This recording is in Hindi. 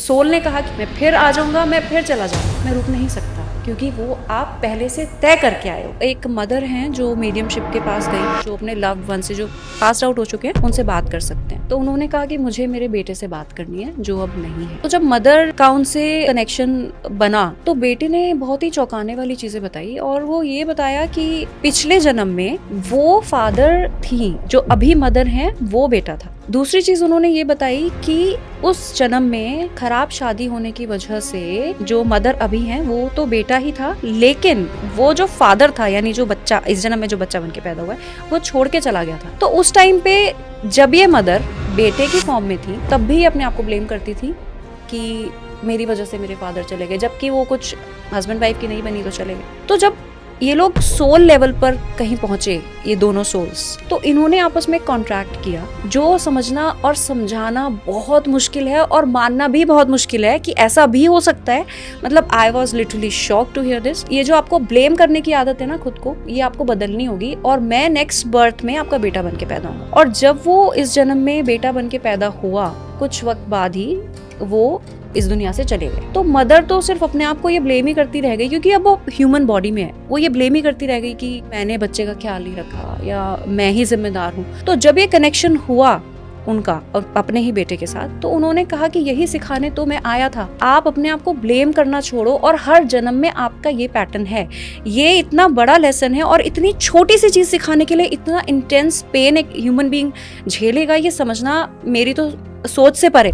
सोल ने कहा कि मैं फिर आ जाऊंगा, मैं फिर चला जाऊंगा, मैं रुक नहीं सकता, क्योंकि वो आप पहले से तय करके आए हो। एक मदर हैं जो मीडियमशिप के पास गई, जो अपने लव्ड वन से जो पास आउट हो चुके हैं उनसे बात कर सकते हैं। तो उन्होंने कहा कि मुझे मेरे बेटे से बात करनी है जो अब नहीं है। तो जब मदर का उनसे कनेक्शन बना तो बेटे ने बहुत ही चौंकाने वाली चीजें बताई, और वो ये बताया कि पिछले जन्म में वो फादर थी, जो अभी मदर हैं वो बेटा था। दूसरी चीज उन्होंने ये बताई कि उस जन्म में खराब शादी होने की वजह से जो मदर अभी हैं वो तो बेटा ही था, लेकिन वो जो फादर था, यानी जो बच्चा इस जन्म में जो बच्चा बनके पैदा हुआ है, वो छोड़ के चला गया था। तो उस टाइम पे जब ये मदर बेटे की फॉर्म में थी तब भी अपने आप को ब्लेम करती थी कि मेरी वजह से मेरे फादर चले गए, जबकि वो कुछ हस्बैंड वाइफ की नहीं बनी तो चले गए। तो जब ये लोग सोल लेवल पर कहीं पहुंचे, ये दोनों सोल्स, तो इन्होंने आपस में कॉन्ट्रैक्ट किया, जो समझना और समझाना बहुत मुश्किल है और मानना भी बहुत मुश्किल है कि ऐसा भी हो सकता है। मतलब I was literally shock to hear this. ये जो आपको ब्लेम करने की आदत है ना खुद को, ये आपको बदलनी होगी, और मैं नेक्स्ट बर्थ में आपका बेटा बन के पैदा हूँ। और जब वो इस जन्म में बेटा बन के पैदा हुआ, कुछ वक्त बाद ही वो इस दुनिया से चले गए। तो मदर तो सिर्फ अपने आप को ये ब्लेम ही करती रह गई, क्योंकि अब वो ह्यूमन बॉडी में है, वो ये ब्लेम ही करती रह गई कि मैंने बच्चे का ख्याल नहीं रखा या मैं ही जिम्मेदार हूँ। तो जब ये कनेक्शन हुआ उनका और अपने ही बेटे के साथ, तो उन्होंने कहा कि यही सिखाने तो मैं आया था, आप अपने आप को ब्लेम करना छोड़ो, और हर जन्म में आपका ये पैटर्न है। ये इतना बड़ा लेसन है, और इतनी छोटी सी चीज सिखाने के लिए इतना इंटेंस पेन एक ह्यूमन बीइंग झेलेगा, ये समझना मेरी तो सोच से परे।